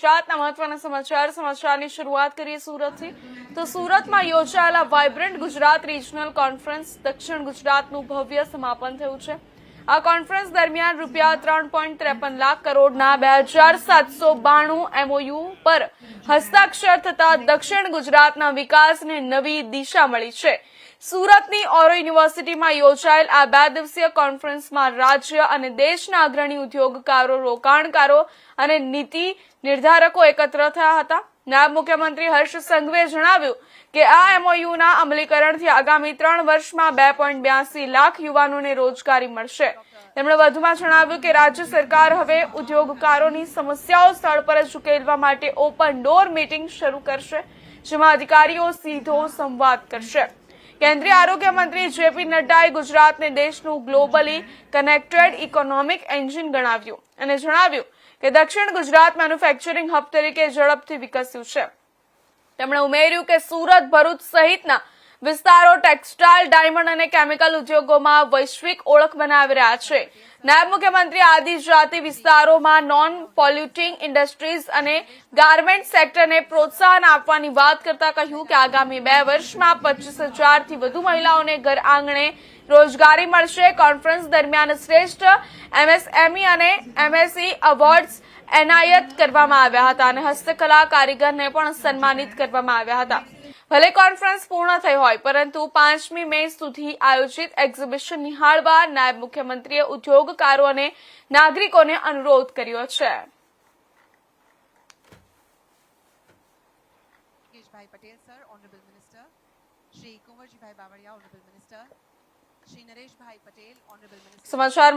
ગુજરાતના મહત્વના સમાચારની શરૂઆત કરીએ સુરતથી. તો સુરતમાં યોજાયેલા વાઇબ્રન્ટ ગુજરાત રિજનલ કોન્ફરન્સ દક્ષિણ ગુજરાતનું ભવ્ય સમાપન થયું છે. આ કોન્ફરન્સ દરમિયાન ₹3.53 લાખ કરોડના 2792 MOU પર હસ્તાક્ષર થતા દક્ષિણ ગુજરાતના વિકાસને નવી દિશા મળી છે. સુરતની ઓરો યુનિવર્સિટીમાં યોજાયેલ આ 2 દિવસીય કોન્ફરન્સમાં રાજ્ય અને દેશના અગ્રણી ઉદ્યોગકારો, રોકાણકારો અને નીતિ નિર્ધારકો એકત્ર થયા હતા. નાયબ મુખ્યમંત્રી હર્ષ સંઘવીએ જણાવ્યું કે આ MOUના અમલીકરણથી આગામી 3 વર્ષમાં 2.82 લાખ યુવાનોને રોજગારી મળશે. તેમણે વધુમાં જણાવ્યું કે રાજ્ય સરકાર હવે ઉદ્યોગકારોની સમસ્યાઓ સ્થળ પર જ ઉકેલવા માટે ઓપન ડોર મીટિંગ શરૂ કરશે, જેમાં અધિકારીઓ સીધો સંવાદ કરશે. કેન્દ્રીય આરોગ્ય મંત્રી JP નડ્ડાએ ગુજરાતને દેશનું ગ્લોબલી કનેક્ટેડ ઇકોનોમિક એન્જિન ગણાવ્યું અને જણાવ્યું કે દક્ષિણ ગુજરાત મેન્યુફેક્ચરિંગ હબ તરીકે ઝડપથી વિકસ્યું છે. તેમણે ઉમેર્યું કે સુરત, ભરૂચ સહિતના વિસ્તારો ટેક્સટાઇલ, ડાયમંડ અને કેમિકલ ઉદ્યોગોમાં વૈશ્વિક ઓળખ બનાવી રહ્યા છે. નાયબ મુખ્યમંત્રી આદિજાતિ વિસ્તારોમાં નોન પોલ્યુટિંગ ઇન્ડસ્ટ્રીઝ અને ગાર્મેન્ટ સેક્ટરને પ્રોત્સાહન આપવાની વાત કરતા કહ્યું કે આગામી 2 વર્ષમાં 25,000થી વધુ મહિલાઓને ઘર આંગણે રોજગારી મળશે. કોન્ફરન્સ દરમિયાન શ્રેષ્ઠ MSME અને MSE એવોર્ડ્સ એનાયત કરવામાં આવ્યા હતા અને હસ્તકલા કારીગરને પણ સન્માનિત કરવામાં આવ્યા હતા. ભલે કોન્ફરન્સ પૂર્ણ થઈ હોય, પરંતુ 5મી મે સુધી આયોજિત એક્ઝિબિશન નિહાળવા નાયબ મુખ્યમંત્રીએ ઉદ્યોગકારો અને નાગરિકોને અનુરોધ કર્યો છે. Patel sir, honourable minister Shri Kunvarjibhai Bavaliya, honourable minister Shri Nareshbhai Patel, honourable minister. સમાચાર